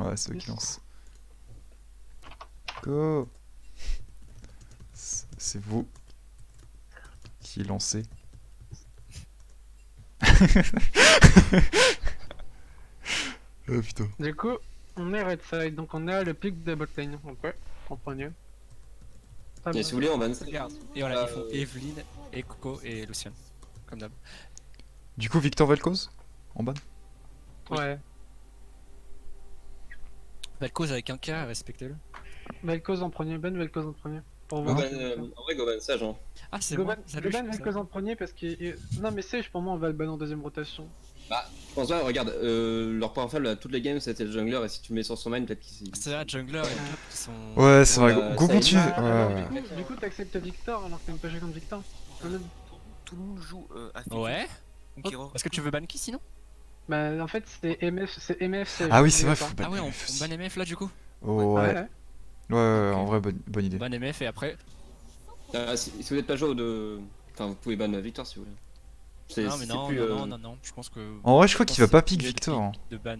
Ouais, c'est eux qui lancent. Go. C'est vous qui lancez. Oh putain. Du coup, on est red side, donc on est à le pic de botlane. Ok, comprenez. Ah Et bah. si vous voulez, on va. Regarde. Et voilà, ils font Evelyn, et Coco et Lucian. Comme d'hab. Du coup, Victor Vel'Koz en ban. Oui. Ouais. Vel'Koz avec un K, respectez-le. Vel'Koz en premier, Ben Vel'Koz en premier. Pour Ah. voir. En vrai, Goban, sage. Hein. Ah, c'est Goban, moi. Salut, Goban je suis Vel'Koz en premier parce que. Non, mais Sage pour moi on va le ban en deuxième rotation. Bah, je pense pas, regarde, leur point faible à toutes les games c'était le jungler, et si tu le mets sur son main, peut-être qu'il. C'est vrai, Jungler et top qui sont. Ouais, c'est vrai. Bah, Go ça continue. évite. Alors, Ouais. du coup t'acceptes Victor alors que t'aimes pas jouer contre Victor. Tout le monde joue à Fiji. Ouais. Conqueror. Est-ce que tu veux ban qui sinon? Bah en fait c'est MF Sage. Ah oui, c'est vrai, pas. faut ban Ah ouais, on MF aussi. ban MF là du coup? Oh, Ouais, ouais. ouais. Ouais, Ok. en vrai, bonne idée. Ban MF et après. Si vous n'êtes pas joueur de. Enfin, vous pouvez ban Victor si vous voulez. Non, mais non, plus, non, je pense que. En vrai, je crois pense qu'il va que pas c'est pick mieux de Victor. Hein. De ban.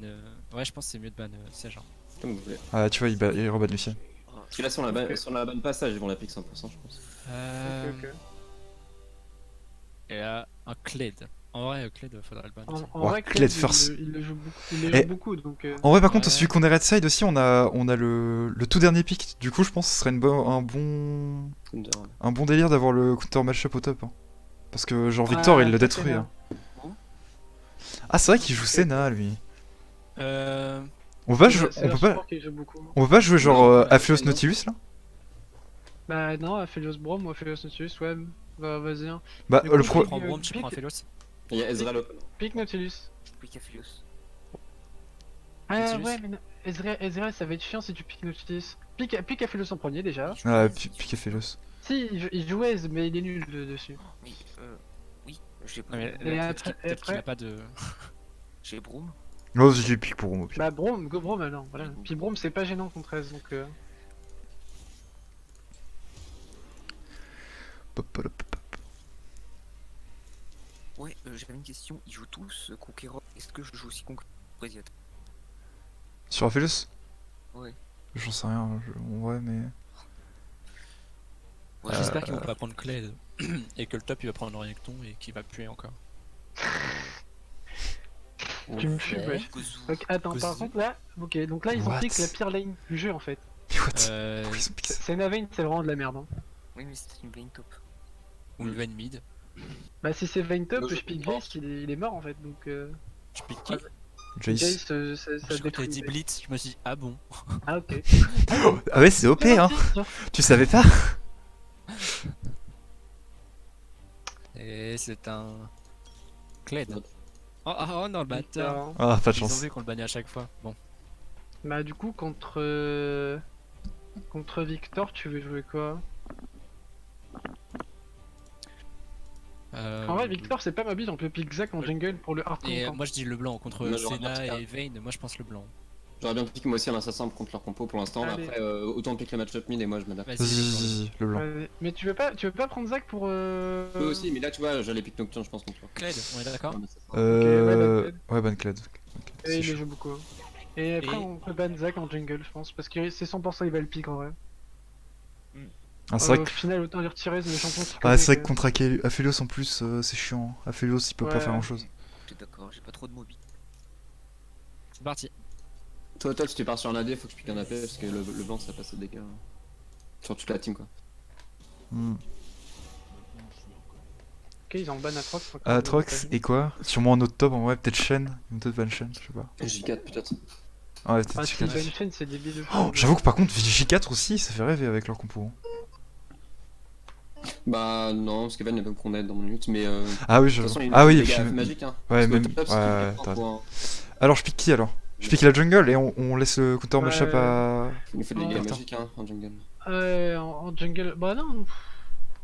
Ouais, je pense que c'est mieux de ban Sage. Hein. Comme vous voulez. Ah, tu vois, il rebat Lucien. Parce que là, si on la banne pas sage, ils vont la pick 100%, je pense. Ok. Et là, un Kled. En vrai, Kled, faudrait le ban. aussi. En Ouais, vrai, Kled Kled, first. il le joue beaucoup, il les Eh. joue beaucoup donc. En vrai, par contre, Ouais. celui qu'on est red side aussi, on a le tout dernier pick. Du coup, je pense que ce serait un bon délire d'avoir le counter matchup au top. Hein. Parce que, genre, Victor, il le ça, détruit. c'est Hein. Ah, c'est vrai qu'il joue Senna, lui. On peut pas, C'est on leur peut pas, support qui joue beaucoup. on peut pas jouer genre Non, Aphelios non. Nautilus là? Bah non, Aphelios Brom ou Aphelios Nautilus, ouais. Bah vas-y. Hein. Bah, Du le coup, pro. Tu prends Brom, tu pick- prends Aphelios. Il y a Ezreal open. Pick Nautilus. Pick Aphelios. Ah Nautilus. ouais, mais Ezreal, ça va être chiant si tu pick Nautilus. Pick Aphelios en premier déjà. Ah, pique Aphelios. Si, il joue Ez, mais il est nul dessus. Mais oui, j'ai Non, mais Et là, après- peut-être qu'il a pas de. j'ai Broom. Non, j'ai pique pour moi. Bah Brom, go Brom alors, voilà. Puis Brom c'est pas gênant contre Ez donc. Ouais, j'avais une question. Ils jouent tous Conqueror. Est-ce que je joue aussi Conqueror Bresiat? Sur Aphelios? Ouais. J'en sais rien, ouais, mais. Ouais, J'espère qu'ils vont pas prendre Kled. Et que le top il va prendre Renekton et qu'il va puer encore. Tu me fuis, wesh. Donc attends, par contre là, ok, donc là ils ont What? pick la pire lane du jeu en fait. What? Euh. Pourquoi ils ont piqué ça? C'est Navane, c'est vraiment de la merde. Hein. Oui, mais c'était une lane top. Ou une Vayne mid. Bah si c'est Vayne top, Moi, je je pick comprends. Jace, il est mort en fait donc. Tu piques qui? Jace. Jace, ça Je crois que t'as détruit. dit Blitz, je me suis dit ah bon. Ah ok. Ah ouais, c'est OP, hein. Tu savais pas? Et c'est un. Kled. Ouais. Oh non, le bâtard. Alors, Ah, pas de Ils ont chance. vu qu'on le bannait à chaque fois. Bon. Bah du coup contre Victor, tu veux jouer quoi? En vrai Victor c'est pas mobile, on peut pick Zac en jungle pour le hard Et comp. moi je dis le blanc contre Moi, j'aurais Senna bien et Vayne, moi je pense le blanc. J'aurais bien pick moi aussi un assassin contre leur compo pour l'instant. Allez. Après, autant pick le match-up mid et moi je m'adapte. Vas-y, Vas-y, le blanc. Ouais, mais tu veux pas prendre Zac pour Eux aussi, mais là tu vois, j'allais pick Nocturne, je pense contre toi. Kled, on est d'accord? Ouais, Ouais, Bancled. Et il les joue beaucoup. Et après Et- on peut ban Zac en jungle je pense, parce que c'est 100% il va le pick en vrai. Ah, c'est vrai Au que. final autant les retirer le champion qui Ah, c'est vrai que connaît, contre Aphelios en plus, c'est chiant. Aphelios il peut pas Ouais. faire grand chose. T'es d'accord, j'ai pas trop de mobile. C'est parti. Toi, si tu pars sur un AD, faut que je pique un AP parce que le blanc ça passe des dégâts. Sur toute la team quoi. Hmm. Ok ils ont ban Atrox. faut Ah, qu'on Atrox le et quoi? Sûrement un autre top en vrai, peut-être Shen. Peut-être Van Shen, je sais pas. J4 peut-être. Ouais, Ah peut-être si J4. ban Shen c'est débile. Oh, j'avoue que par contre, J4 aussi, ça fait rêver avec leur compo. Hein. Bah non, parce qu'Evan n'est pas qu'on aide dans mon minute, mais Ah oui, de je. toute façon, il y a Ah oui, des et puis. dégâts magiques hein. Ouais, Parce qu'au même. top, si tu Ouais, piques t'as un raison. point, Alors, je pique qui alors? Je pique la jungle et on laisse le counter Ouais. matchup à. il nous fait des dégâts Attends. magiques hein, en jungle. En jungle, bah non,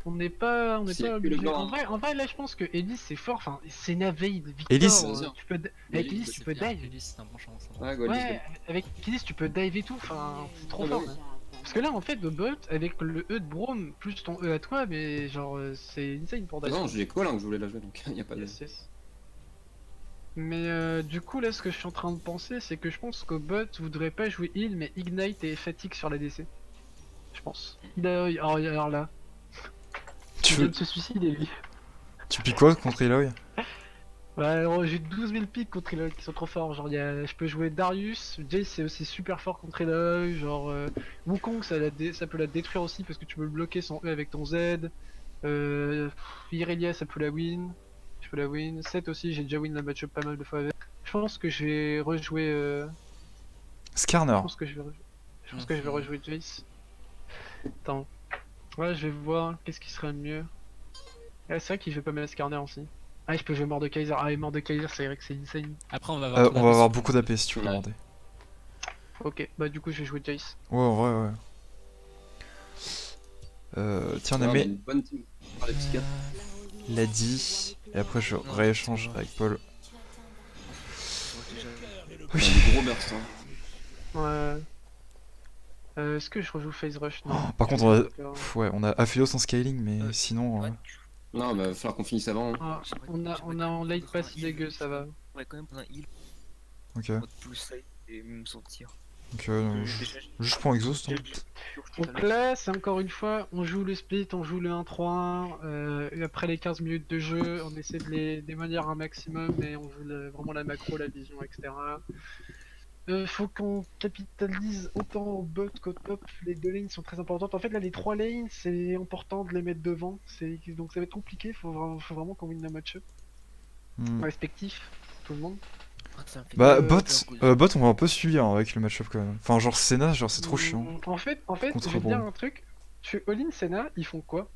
on n'est pas Si, que le obligé. blanc, En vrai, là je pense que Elise c'est fort, enfin c'est Navade, Victor, Elise tu peux, avec Elise tu peux Bien, dive. Elise, c'est un bon chance. Ouais, go, Ouais, avec Elise tu peux dive et tout, enfin c'est trop Ah bah fort. oui. Parce que là en fait le bot avec le E de Braum plus ton E à toi, mais genre c'est insane pour dive. Non, j'ai Call hein, que je voulais la jouer donc y a pas de. Yes, yes. Mais du coup, là, ce que je suis en train de penser, c'est que je pense qu'au bot, vous devrez pas jouer heal, mais ignite et fatigue sur la DC. Je pense. Alors là, Tu il vient veux... de se suicider, lui. Tu piques quoi contre Eloy? Bah, alors, j'ai 12 000 pics contre Eloy qui sont trop forts. Genre, je peux jouer Darius, Jace c'est aussi super fort contre Eloy. Genre, Wukong ça peut la détruire aussi parce que tu peux le bloquer son E avec ton Z. Irelia ça peut la win. Je peux la win. 7 aussi, j'ai déjà win la match-up pas mal de fois avec. Je pense que je vais rejouer. Skarner. Je pense que je vais rejouer Jace. Attends. Ouais, je vais voir qu'est-ce qui serait le mieux. Ah, c'est vrai qu'il fait pas mal Skarner aussi. Ah, je peux jouer Mordekaiser. Ah, et Mordekaiser, c'est vrai que c'est insane. Après, on va avoir, On va avoir beaucoup d'AP si tu veux Ouais. demander. Ok, bah du coup, je vais jouer Jace. Ouais, en vrai, ouais. Tiens, on a On a mis une bonne team par les psychiatres. l'a dit. Et après, je rééchange avec Paul. On a des gros bursts. Hein. Ouais. Est-ce que je rejoue Phase Rush? Non. Par contre, ouais, on a Aphios en scaling, mais sinon. Ouais, Non, bah, va falloir qu'on finisse avant. Hein. Ah, on a en late pass dégueu, ça va. ouais, quand même prendre un heal, Ok. mode plus side et me sortir. Donc, Déjà, juste pour exhaust. Hein. Donc là, c'est encore une fois, on joue le split, on joue le 1-3-1. Et après les 15 minutes de jeu, on essaie de les démolir un maximum, mais on joue vraiment la macro, la vision, etc. Faut qu'on capitalise autant au bot qu'au top. Les deux lanes sont très importantes. En fait, là, les trois lanes, c'est important de les mettre devant. Donc ça va être compliqué. Faut vraiment qu'on win la match-up. Hmm. Respectif, tout le monde. Ah, ça me fait Bah, peur, bot, on va un peu suivre hein, avec le match-up quand même. Enfin, genre Senna, genre c'est trop chiant. En fait, Contre je vais te dire Braum. un truc. Je suis all-in Senna, ils font quoi?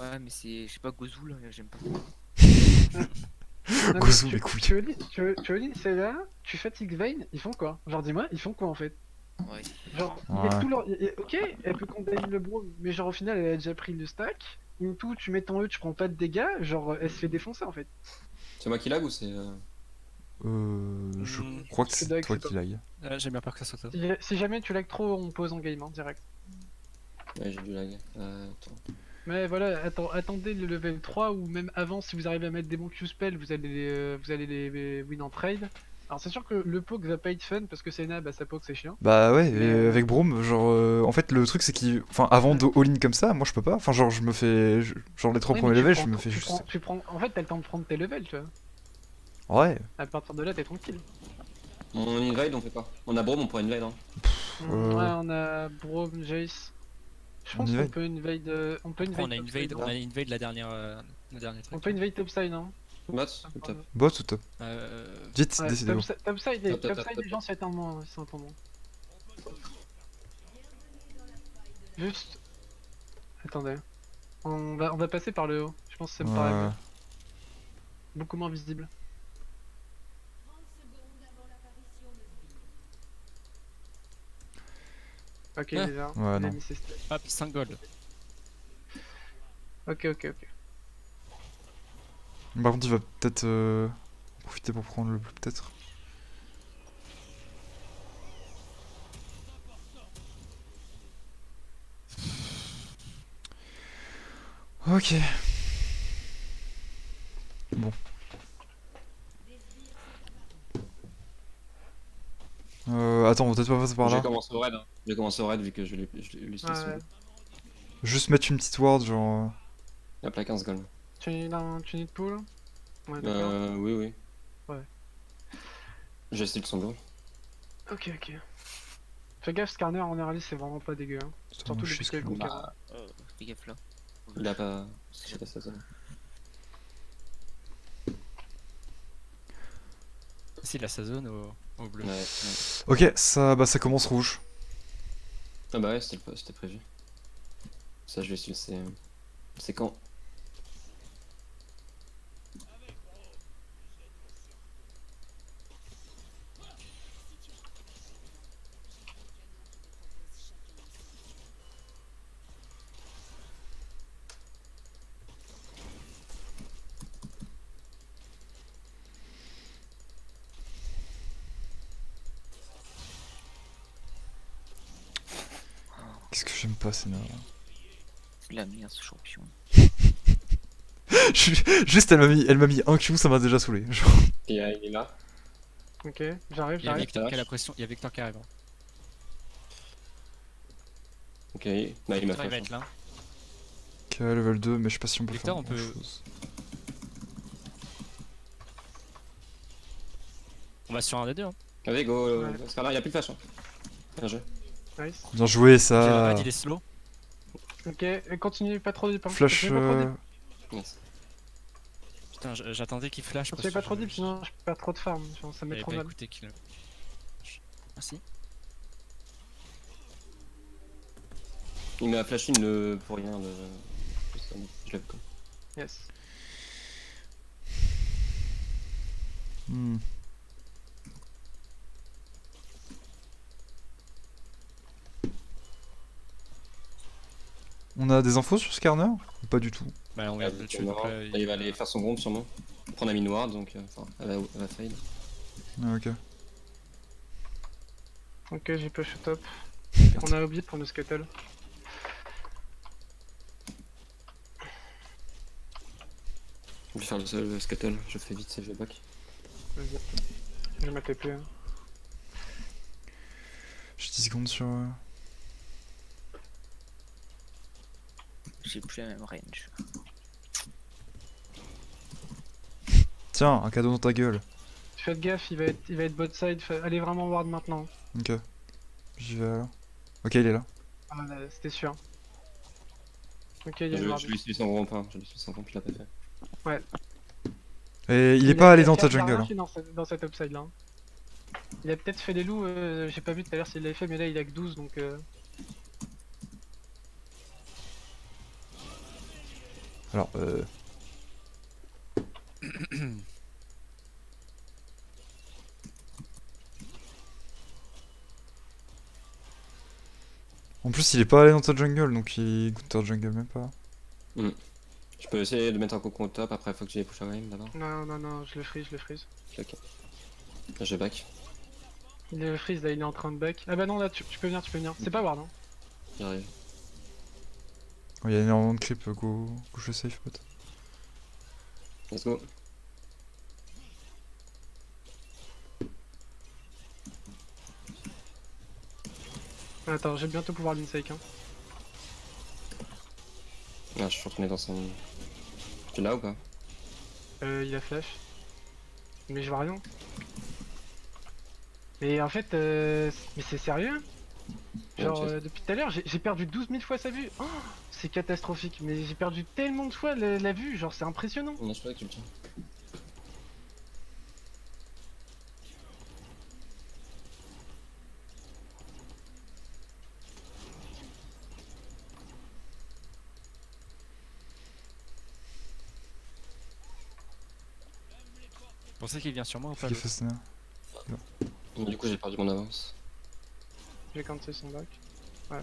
Ouais, mais c'est. Je sais pas, Gozoul, j'aime pas. Non, mais Gozo, les couilles. tu all-in Senna, tu fatigues Vayne, ils font quoi? Genre dis-moi, ils font quoi en fait? Ouais. Genre, Ouais. ok, elle peut condamner le Braum, mais genre au final elle a déjà pris le stack. Into, tu mets ton E, tu prends pas de dégâts, genre elle se fait défoncer en fait. C'est moi qui lag ou c'est. Je Hmm. crois que C'est c'est dingue, toi c'est qui pas- lag. J'ai bien peur que ça soit ça. Si jamais tu lag trop, on pose en game hein, direct. Ouais, j'ai du lag. Attends. Mais voilà, attendez le level 3 ou même avant, si vous arrivez à mettre des bons Q-spells, vous allez les win en trade. Alors c'est sûr que le poke va pas être fun parce que Senna, bah sa poke c'est chiant. Bah ouais, Mais, et avec Braum, genre, en fait, le truc c'est qu'il. Enfin, avant de all-in comme ça, moi je peux pas. Enfin, genre, je me fais. Genre, les 3 oui, premiers mais tu levels, prends- je me fais tu juste. prends- tu prends- En fait, t'as le temps de prendre tes levels, tu vois. Ouais. À partir de là, t'es tranquille. On invade, on fait pas. On a Braum, on pourrait invade. Hein. Ouais, on a Braum, Jace. Je On pense qu'on invade. peut invade. On peut Après, invade. on a invade la dernière On truc. peut invade topside, hein. Bot, ou top. Bot ou top? Vite, Ouais, décidez-vous. topside, Top. les gens s'y attendent moins. Ils s'y attendent moins. Juste. Attendez. On va passer par le haut. Je pense que ça me paraît Ouais. mieux. Beaucoup moins visible. Ok, Ah. déjà. Ouais, il a non. mis ses stats. Hop, 5 gold. Ok. Par contre, il va peut-être profiter pour prendre le bleu, peut-être. Ok. Bon. Attends, on va peut-être pas passer par J'ai là. commencé au raid. Hein. J'ai commencé au raid vu que je l'ai Ouais. Juste mettre une petite ward, genre. Hop là, 15 gold. Tu need pull? Ouais, d'accord. Oui. Ouais. J'ai style son go. Ok. Fais gaffe, Skarner en early c'est vraiment pas dégueu. Hein. Surtout je depuis sais quelques conquérants. Bah, Fais gaffe là. il a pas. C'est pas ça. Si, il a sa zone au bleu. Ouais. Ok, ça commence rouge. Ah bah ouais, c'était prévu. Ça, je vais suivre. C'est quand? Qu'est-ce que j'aime pas, Senna? C'est de la merde ce champion. Juste, elle m'a mis un Q, ça m'a déjà saoulé. Genre. Il est là. Ok, j'arrive, Il y a j'arrive. Victor qui a la pression, il y a Victor qui arrive. Hein. Ok, bah il m'a Victor il va fait. être là. Ok, level 2, mais je sais pas si on peut Victor, faire on peut- grand-chose. On va sur un des deux. Hein. Vas-y, go, Ouais. Scarlet, il a plus de flash. Hein. Bien joué. Nice. Bien joué, J'ai ça. Red, il est slow. Ok, et continue pas trop deep. Hein. Flash. Continue pas trop deep. Nice. Putain, j'attendais qu'il flash. Continue pas trop deep, sinon je perds trop de farm. Genre, ça me met J'avais trop pas mal. écouté qu'il. Merci. Il m'a flashé une pour rien. Je l'ai vu quoi. Yes. Hmm. On a des infos sur Skarner? Ou pas du tout? Bah, on vient de le tuer. Donc là, Il va aller faire son groupe sûrement. Prendre un mine ward donc enfin elle va fail. Ah, ok. Ok, j'ai push au top. On a oublié pour nos scuttle. Je vais faire le seul scuttle, je fais vite, je back. Vas-y. J'ai ma TP. Hein. J'ai 10 secondes sur. J'ai plus la même range. Tiens, un cadeau dans ta gueule. Faites gaffe, il va être bot side. Allez vraiment ward maintenant. Ok. J'y vais alors. Ok, il est là. Ah, là, c'était sûr. Ok, il y a une ward. Je lui suis son groupe, hein. Je lui suis son groupe, je l'ai pas fait. Ouais. Et il est pas allé a dans ta fait- il a jungle. rien Hein. fait dans cette upside là. Hein. Il a peut-être fait les loups, j'ai pas vu tout à l'heure s'il l'avait fait, mais là il a que 12 donc. Alors, En plus, il est pas allé dans ta jungle, donc il goûte ta jungle même pas. Je peux essayer de mettre un cocon au top, après faut que j'aille push à game d'abord. Non, je le freeze. Ok. Là, je back. Il est freeze là, il est en train de back. Ah bah non, là tu peux venir, C'est pas ward hein. J'arrive. Oh, il y a énormément de creep, go je safe pote. Let's go. Attends, je vais bientôt pouvoir l'insake hein. Ah, je suis retourné dans son. Tu l'as ou pas? Il a flash. Mais je vois rien. Mais en fait, mais c'est sérieux? Genre Ouais, depuis tout à l'heure, j'ai perdu 12 000 fois sa vue. Oh, c'est catastrophique, mais j'ai perdu tellement de fois la vue, genre c'est impressionnant. Non, je crois que tu le tiens. Vous pensez qu'il vient sur moi ou pas Qui fait ça? Du coup, j'ai perdu mon avance. J'ai cancel son back. Ouais.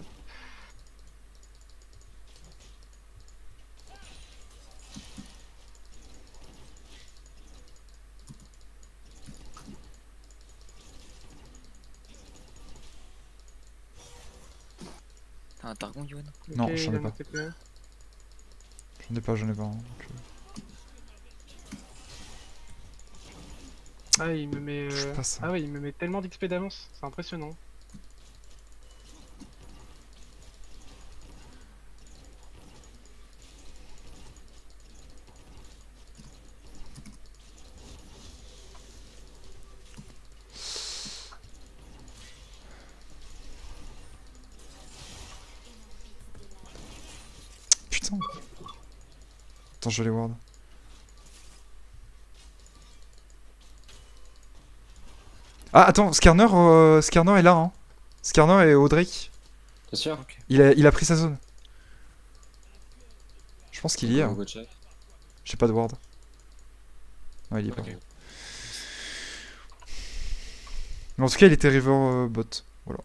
T'as un Targon, Yoann? Non, Ok, j'en il ai a pas. mon TP. J'en ai pas. Hein, donc, Ah, il me met. Je sais pas ça. Ah ouais, il me met tellement d'XP d'avance, c'est impressionnant. Putain. Attends, je vais les ward. Ah, attends, Skarner est là, hein. Skarner est au Drake. T'es sûr? Ok. Il a pris sa zone. Je pense qu'il y est. Hein. Go check. J'ai pas de ward. Non, il y est pas. Ok. Mais en tout cas, il était river bot. Voilà.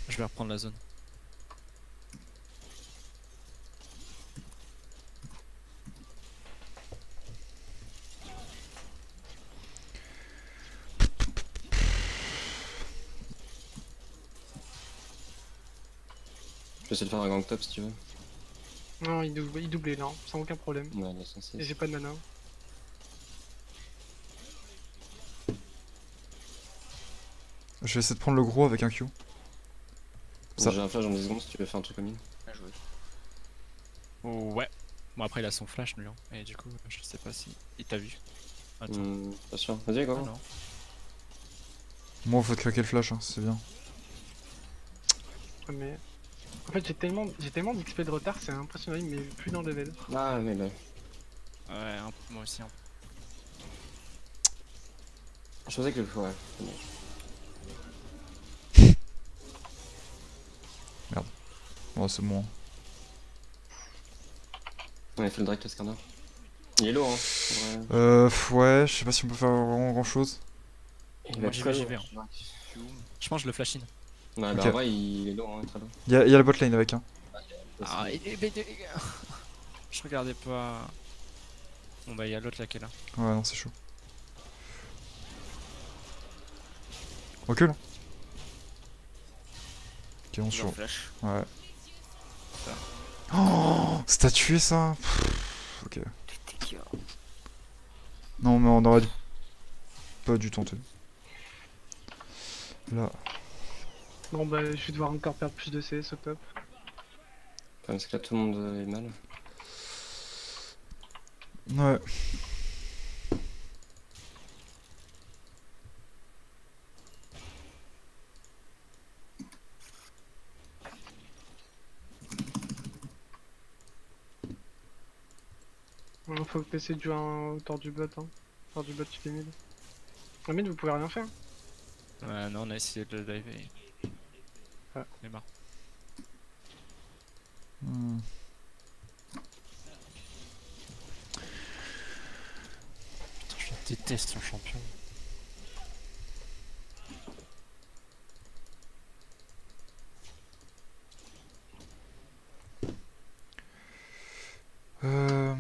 Je vais reprendre la zone. Je peux essayer de faire un gang top si tu veux. Non, il doublait là, sans aucun problème. Ouais, 206. Et j'ai pas de mana. Je vais essayer de prendre le gros avec un Q. Ça- J'ai un flash dans 10 secondes si tu veux faire un truc comme il. Bien joué. Ouais. Bon, après, il a son flash, lui. Hein. Et du coup, je sais pas si il t'a vu. Attends. Pas sûr. Vas-y, Ah go. non. Moi, faut claquer le flash, hein, c'est bien. Mais. En fait, j'ai tellement d'XP de retard, c'est impressionnant, il met plus dans le level. Ah, mais là. Ouais, moi aussi. Je pensais que le. Ouais, c'est bon. Bon, c'est bon. On a fait le direct à Skarner. Il est lourd, hein. Ouais. Ouais, je sais pas si on peut faire vraiment grand chose. Il Moi, va j'y très vais, j'y lourd. vais, hein. Je pense que je le flash in. Ouais, bah Ok. en vrai, il est lourd, hein, très lourd. Y'a la bot lane avec, hein. Ah, il est BD, les gars. Je regardais pas. Bon, bah, il y a l'autre là qui est là. Ouais, non, c'est chaud. Recule. Ok, on Il sur. en flash. Ouais. Oh, c'est t'as tué ça. Pff, ok. T'es cœur. Non, mais on aurait dû pas dû tenter. Là. Bon bah, je vais devoir encore perdre plus de CS au top. Le problème, c'est que là, tout le monde est mal. Ouais. Faut que t'essaies de jouer autour du bot, hein. Autour du bot, tu fais mid. En mid, vous pouvez rien faire. Ouais, non, on a essayé de le dive et. Ah. Il est marre. Hmm. Putain, je déteste son champion. Euh...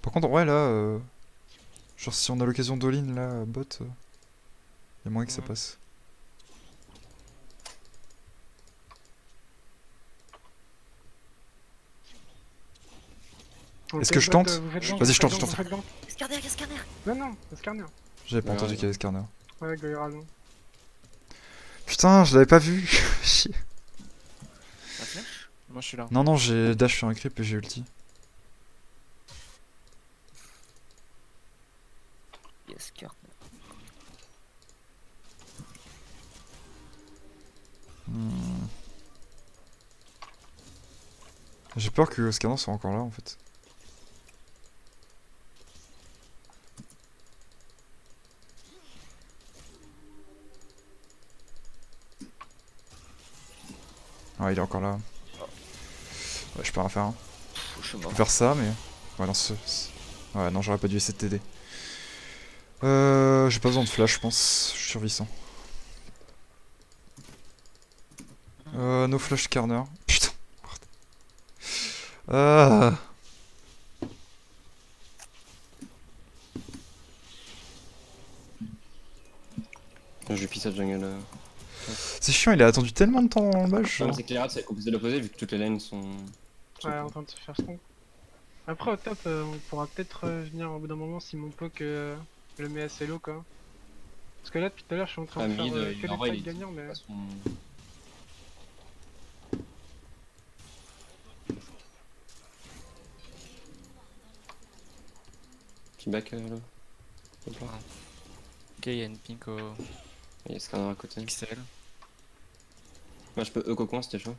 Par contre, ouais, là, genre si on a l'occasion d'all-in, là, bot, y a moyen que ça Ouais. passe. Est-ce que je tente Vas-y, je tente, je tente. Skarner, Skarner. Non, non, c'est Skarner. J'avais pas Ouais, entendu ouais. qu'il y avait Skarner. Ouais, Goyra, non. Putain, je l'avais pas vu. Chier. Un flash. Moi, je suis là. Non, non, j'ai dash sur un creep et j'ai ulti. Yes, Skarner. Hmm. J'ai peur que Skarner soit encore là en fait. Ouais, il est encore là. Ouais, je peux rien faire. Hein. Je suis Je mort. peux faire ça, mais. Ouais, non, ouais, non, j'aurais pas dû essayer de t'aider. J'ai pas besoin de flash, je pense. Je suis survissant. No flash Skarner. Putain. Ah. Je vais pisser à jungle. C'est chiant, il a attendu tellement de temps en bas. Le problème, c'est que les rats, c'est composé de l'opposé vu que toutes les lanes sont. Ouais, en train de se faire stomp. Après, au top, on pourra peut-être venir au bout d'un moment si mon poke le met assez low, quoi. Parce que là, depuis tout à l'heure, je suis en train Ah, de faire mid, que en vrai, des il fights est- gagnants, mais. pas son- Petit back là. Hop là. Ok, il y a une pink au Il y a Skarner à côté. XL. Moi, je peux E-Cocon si t'es chaud.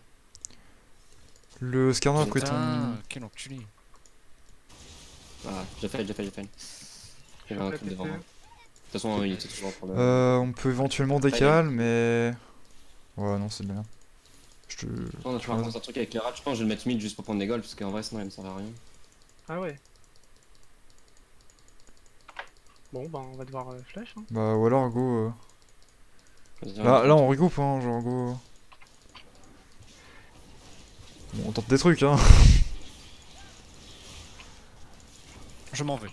Le Skarner a Putain. ton. Putain, quel enculé. Ah, j'ai fail. Il y avait un truc devant moi. De toute façon, il était toujours pour le. On peut éventuellement décal, mais. Ouais, non, c'est de la merde. Je te. On a fait un truc avec les rats. Je pense que je vais le mettre mid juste pour prendre des goals parce qu'en vrai, sinon, il me sert à rien. Ah ouais. Bon, bah, on va devoir flash, hein. Bah, ou alors, go. Vas-y, Là, on regroupe, hein, genre, go. Bon, on tente des trucs, hein. Je m'en vais.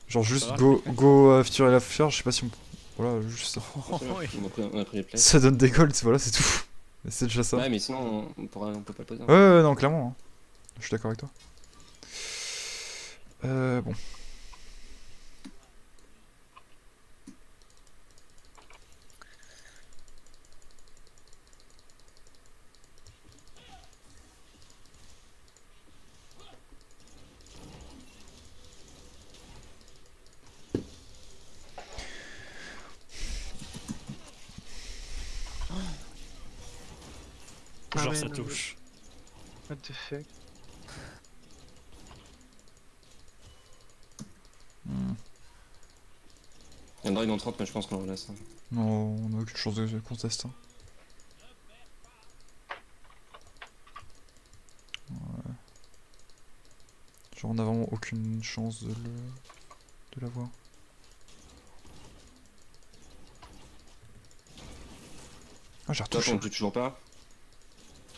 Genre, juste Ça va, go Future et la Future, je sais pas si on. Voilà, juste ça. On a pris les plays. Ça donne des golds, voilà, c'est tout. Mais c'est déjà ça. Ouais, mais sinon, on peut pas le poser. Hein. Ouais, non, clairement. Hein. Je suis d'accord avec toi. Bon. Ah Genre ouais, ça non, touche. What the fuck. Hmm. Il y a un dragon 30, mais je pense qu'on le laisse. Hein. Non, on a aucune chance de contester. Hein. Ouais. Genre on a vraiment aucune chance de l'avoir. Ah, j'ai Toi, retouché. on joue toujours pas.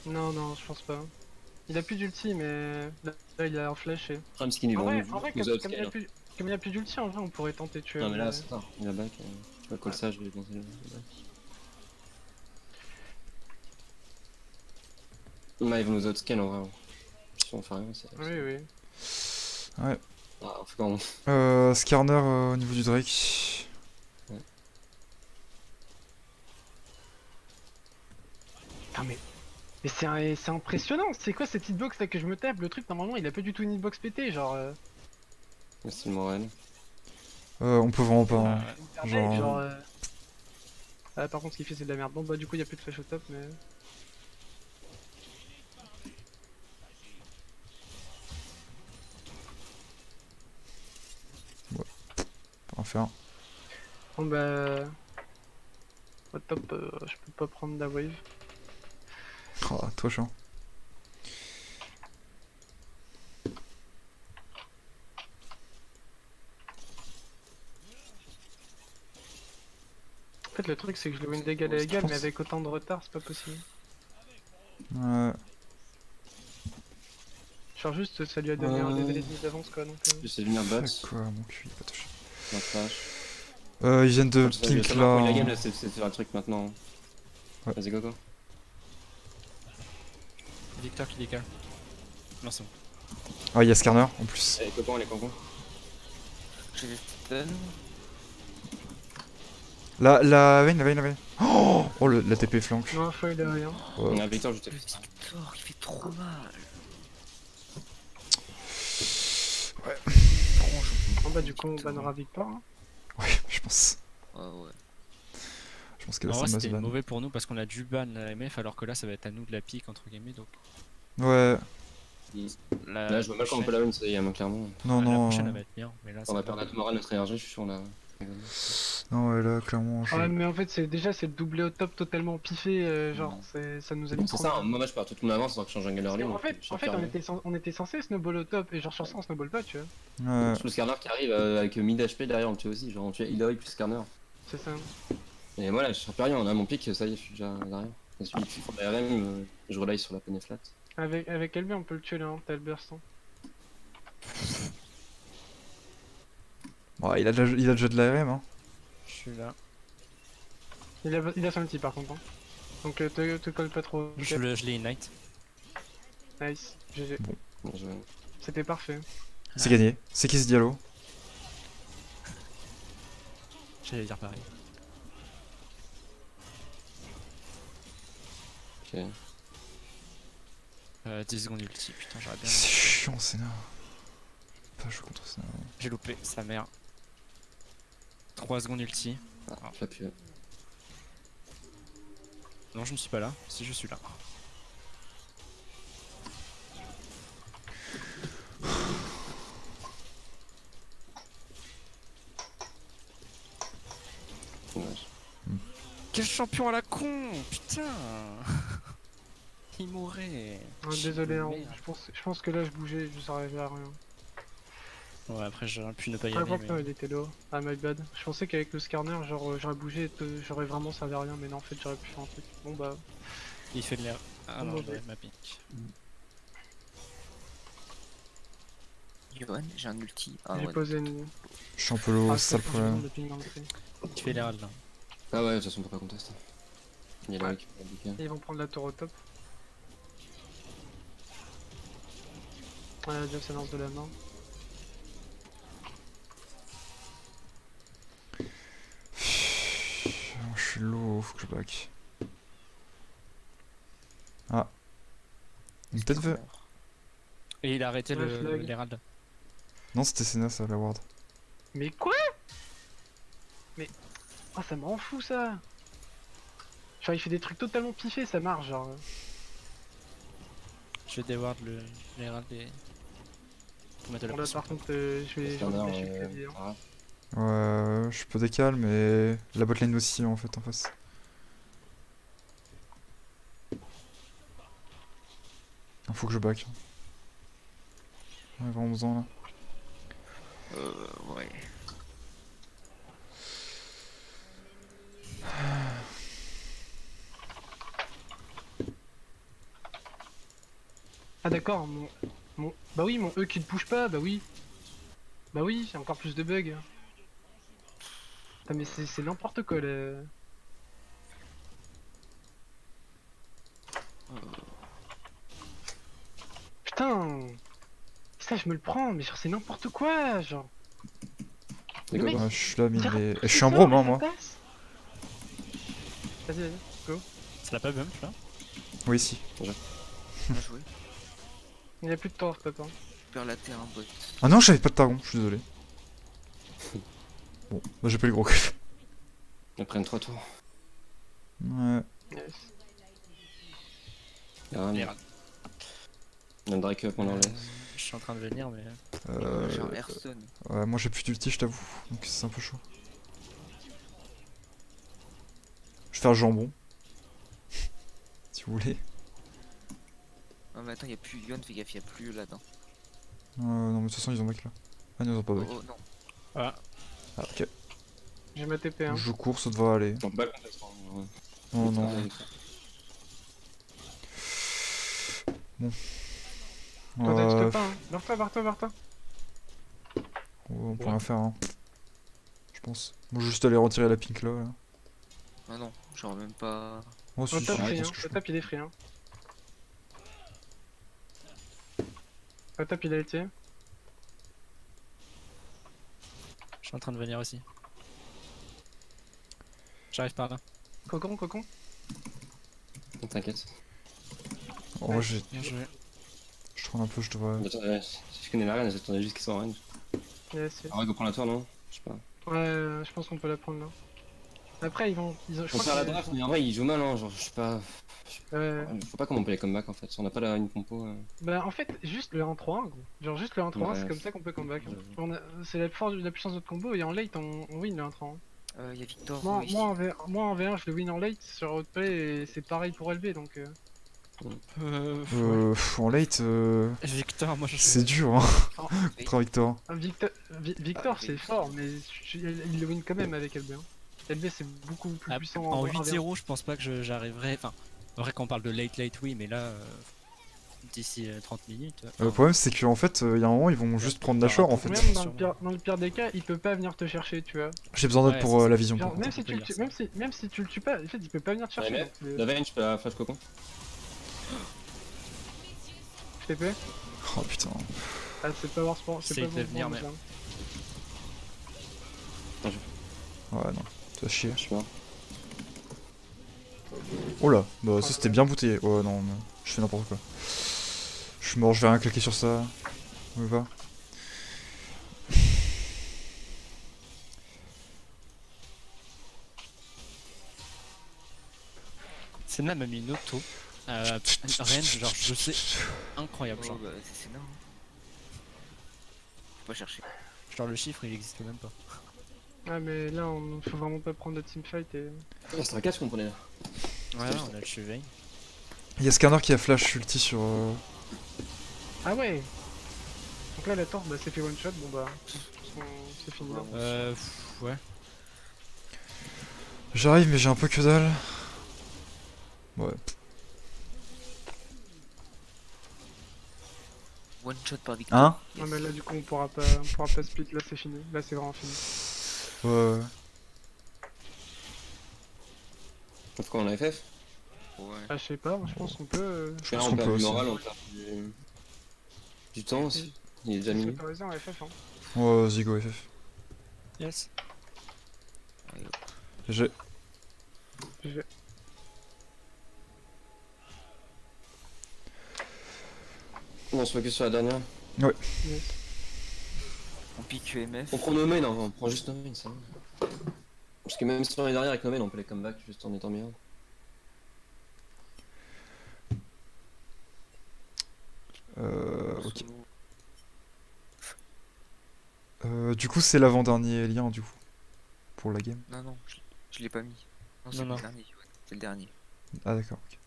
Non, non, je pense pas. Il a plus d'ulti, mais là il a un flash et... Prime skin, ils En vont vrai, nous en vrai nous comme il a outscale. plus... Comme il a plus d'ulti, en vrai, on pourrait tenter de tuer. Non, mais là, c'est ça. Il a back. Tu vas call ça, je vais lancer le back. Là, ils vont nous outscale en vrai. Si on fait rien, c'est. Oui, oui. Ouais. Ah, on fait comment? Skarner au niveau du Drake. Ouais. Ah mais c'est impressionnant, c'est quoi cette hitbox là que je me tape? Le truc normalement il a pas du tout une hitbox pété, genre... C'est le Morel. On peut vraiment pas. Hein. Genre... Genre, Ah par contre ce qu'il fait c'est de la merde. Bon bah du coup il y a plus de flash au top mais... on va faire. Bon bah... Au top je peux pas prendre la wave. Oh, toi, chiant. En fait le truc c'est que je le win d'égal à égal mais avec autant de retard c'est pas possible. Ouais. Genre juste ça lui a donné un level et demi d'avance quoi donc... J'essaie de venir bot. Quoi, mon cul, il est pas touché. Ma flash. Ils viennent de Je veux pink savoir où est la game là. là, c'est de faire le truc maintenant. Ouais. Vas-y, Coco. Victor qui décale. Non, c'est bon. Ah, il y a Skarner en plus. Allez, Coco, les concons. J'ai des stun. La veine. Oh, la TP flank. Non faut il a rien. On a Victor juste. Le Victor il fait trop mal. Ouais. Franchement. Bon bah du coup on bannera Victor. Hein. Ouais, je pense. Ouais. Je pense que là, En ça vrai, must c'était ban. mauvais pour nous parce qu'on a dû ban la MF alors que là, ça va être à nous de la pique entre guillemets. Donc Ouais. Là, je vois mal comment on peut la win, ça y est, clairement. Non, la non. prochaine, elle va être bien. Mais là, On va perdre notre morale, notre énergie, je suis sûr. Là. Non, ouais, là, clairement. Ouais mais en fait c'est le doublé au top totalement piffé, genre ça nous a mis C'est trop ça, mal. moi je perds toute mon avance sans que je change un gal early. En fait on était censé snowball au top et genre sur ça on snowball pas tu vois. Ouais. Le Skarner qui arrive avec mid HP derrière, on le tue aussi. Genre on tue Hilary plus Skarner. C'est ça. Et voilà, je serai plus rien, on a mon pic, ça y est, je suis déjà derrière. Et celui qui fait la RM, je relay sur la penny flat. Avec LB on peut le tuer là, hein, t'as le burst. Hein. Bon, il a déjà de l'ARM, hein. je suis là. Il a son ulti par contre. Hein. Donc te colle pas trop. Je l'ai ignite. Nice, GG. Bon, C'était parfait. C'est gagné. C'est qui ce Diallo? J'allais dire pareil. Ok. 10 secondes ulti, putain, j'aurais bien. C'est chiant, Senna. Pas jouer contre Senna. J'ai loupé, sa mère. 3 secondes ulti. Ah, je l'ai pu. Non, je ne suis pas là. Si, je suis là. Dommage. Quel champion à la con, putain. Il mourrait. Désolé, hein, Merde. je pense que là je bougeais, je servais à rien. Ouais, après j'aurais pu ne pas y Je aller. crois que non, Mais... il était low. Ah my bad. Je pensais qu'avec le Skarner, genre j'aurais bougé et j'aurais vraiment servi à rien, mais non, en fait j'aurais pu faire un truc. Bon bah. Il fait de l'air. Ah non, Mauvais. j'aurais ma pique. Johan, j'ai un ulti. Ah J'ai ouais. posé une. Je suis un peu low, Ah, c'est ça le problème. de ping dans le tree. Tu fais l'herald là. Ah ouais, de toute façon, on peut pas contester. Il y a Ouais. là qui fait bouquin. Et ils vont prendre la tour au top. Ouais, Dieu, ça lance de la main. Je suis low, faut que je back. Ah. Il peut-être veut. Et il a arrêté Ouais, flag. l'Herald. Non, c'était Senna ça, la ward. Mais quoi? Mais... Oh, ça me rend fou, ça. Genre, il fait des trucs totalement piffés, ça marche, genre. Je vais déward l'Herald et. Pour mettre de la Bon, là, pression. par contre, je vais Scanner, lâcher le clavier. Hein. ah, Ouais, je peux décal, mais la botlane aussi en fait en face. Faut que je back. On a vraiment besoin là. Ouais. Ah d'accord, Bah oui, mon E qui ne bouge pas, bah oui. Bah oui, j'ai encore plus de bugs. Ah mais c'est n'importe quoi là. Putain. Ça je me le prends, mais genre c'est n'importe quoi, genre. c'est Le quoi, mec, quoi Ouais, je suis là, mais il rate il est- tous je ses suis en sorts, brome, mais hein, ça moi. passe. Vas-y, go. Ça l'a pas bump là? Oui, si. Bien joué. Il n'y a plus de temps, papa. Je perds la terre, un bot. Ah non, j'avais pas de targon, je suis désolé. Bon, bah j'ai pas le gros cliff. Ils prennent 3 tours. Ouais. Yes. Il y a rien. L'Herald. Il y a un Drake up pendant les. Je suis en train de venir, mais. J'ai un Hearthstone. Ouais, moi j'ai plus d'ulti, je t'avoue. Donc c'est un peu chaud. Je vais faire le jambon. Si vous voulez. Non, mais attends, y'a plus Yon, fais gaffe, y'a plus là-dedans. Non, mais de toute façon, ils ont back là. Ah non, ils ont pas Oh, back. oh non. Ah, Ah, ok. J'ai ma TP, hein. Je cours, ça devrait aller. On back complètement. Ouais. Oh non. Bon. Quand t'as Ouais, tu pas, hein. Barre-toi. on peut rien faire, hein. Je pense. Moi, je vais juste aller retirer la pink là. Ah non, genre même pas. Oh, si, Au si, top je free, hein. pense que je Au peux. top il est free, hein. Au top il a été. je suis en train de venir aussi. J'arrive par là. Cocon. T'inquiète. Oh, j'ai. Bien joué. Je trouve un peu, je devrais. Attends, si je connais la reine, j'attendais juste qu'ils soient en range. Yes. Ah ouais, go prendre la tour, non? Je sais pas. Ouais, je pense qu'on peut la prendre là. Après ils ont. Je On crois peut faire la que- draft, mais en vrai, ils jouent mal, hein. Genre, je sais pas. Ouais. Je sais pas comment on peut les comeback en fait. Si on n'a pas une compo. Bah en fait juste le 1-3 gros. Genre juste le 1-3 Ouais. c'est comme ça qu'on peut comeback. J'avoue. C'est la puissance de notre combo et en late on win le 1-3. Y'a Victor Moi, ici. moi, en V1 je le win en late sur outplay et c'est pareil pour LB donc. Ouais. En late, Victor, moi je c'est dur, hein, contre un Victor. Victor c'est fort mais il le win quand même avec LB. Hein. LB c'est beaucoup plus Ah, puissant en 1v1. 8-0, je pense pas que j'arriverai. Enfin, en vrai, quand on parle de late, oui, mais là, d'ici 30 minutes. Le problème, c'est qu'en fait, il y a un moment, ils vont juste prendre Nashor en fait. Même dans le pire des cas, il peut pas venir te chercher, tu vois. J'ai besoin d'aide Ouais, pour c'est ça. la vision. Genre, par contre. même si tu le tues, même si tu le tues pas, en fait, il peut pas venir te chercher. Ouais, donc, La veine, je peux la flash cocon. je t'ai fait. Oh putain. Ah, c'est pas voir sport, C'est c'est pas de venir, bon, mais- ça. Ouais, non. Ça chier. Je suis mort. Oh là, bah ça c'était bien bouté. Ouais, non, mais je fais n'importe quoi. Je suis mort, je vais rien claquer sur ça. On y va. Senna m'a mis une auto. Range, genre, je sais, incroyable. Oh, Genre, bah c'est énorme. Faut pas chercher. genre le chiffre il existe même pas. Ah, mais là, on faut vraiment pas prendre de teamfight et. C'est un casque qu'on prenait là. Ouais, on a le chevet. Il y a Scanner qui a flash ulti sur. Ah ouais! Donc là, la torche, bah, c'est fait one shot, bon bah. C'est fini. Là. Ouais. J'arrive, mais j'ai un peu que dalle. Ouais. One shot par Victor. Hein? Non, mais là, du coup, on pourra pas split, là, c'est fini. Là, c'est vraiment fini. Ouais. Pourquoi on a FF? Ouais. Ah, je sais pas, moi, je pense qu'on peut. Je Là, pense on qu'on perd peut du aussi. moral, on perd du temps aussi. Il est déjà C'est minuit. autorisé en FF, hein. Ouais, vas-y, go FF. Yes. Allez, hop. J'ai. Je- Bon, on se focus sur la dernière. yes. On pique UMF. On prend nos mains, on prend juste nos mains, ça va. Parce que même si on est derrière avec nos mains, on peut les comeback juste en étant meilleur. Ok. Solo. Du coup, c'est l'avant-dernier lien, du coup. Pour la game. Non, non, je l'ai pas mis. Non, c'est Non, non. le dernier, ouais. C'est le dernier. Ah, d'accord, ok.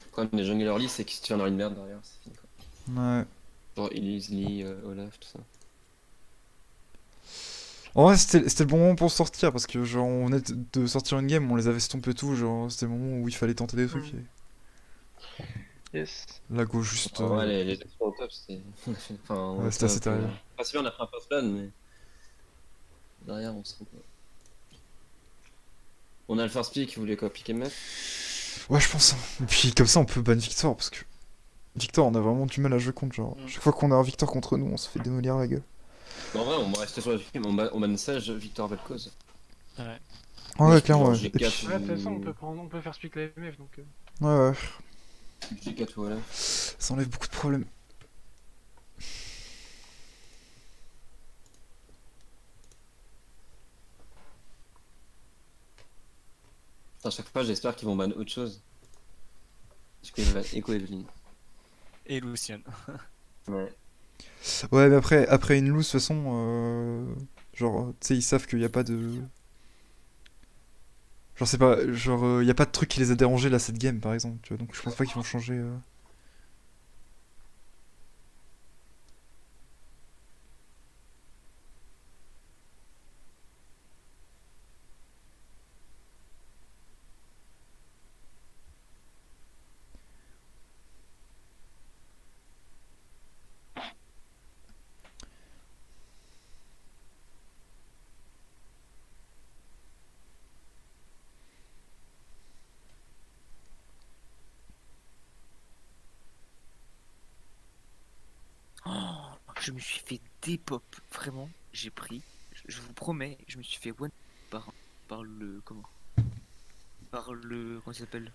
Le problème des junglers early, c'est que si tu viens dans une merde derrière, c'est fini quoi. Ouais. Genre Elise, Lee, Olaf, tout ça. En vrai, c'était le bon moment pour sortir parce que, genre, on venait de sortir une game, on les avait stompé tout. Genre, c'était le moment où il fallait tenter des trucs. Mm. Et Yes. là, go juste. En vrai, les actions au top, c'était. Enfin, on Ouais, a c'était fait assez un peu- terrible. Pas si bien, on a pris un first plan, mais. Derrière, on se rend pas. On a le first pick, vous voulez quoi, pick MF? Ouais, je pense. Hein. Et puis, comme ça, on peut ban Victor parce que. Victor, on a vraiment du mal à jouer contre. Genre, chaque fois qu'on a un Victor contre nous, on se fait démolir la gueule. En vrai, on va rester sur le film, on ban Sage, Victor Vel'Koz. Ouais. Ouais, Oui, clairement, genre, ouais. j'ai Et puis- quatre Ouais, de toute façon, on peut faire speak la MF donc. Ouais, ouais. G4 ou Olaf. Ça enlève beaucoup de problèmes. À chaque fois, j'espère qu'ils vont ban autre chose. Parce qu'il va Echo Evelyn. Et Lucian. Ouais. Ouais, mais après une loose, de toute façon. Genre, tu sais, ils savent qu'il n'y a pas de. Genre, c'est pas. Genre, il y a pas de truc qui les a dérangés là, cette game par exemple. Tu vois, donc je pense pas qu'ils vont changer. Oh, je me suis fait dépop, vraiment. J'ai pris, je vous promets, je me suis fait one par le comment? Par le comment il s'appelle?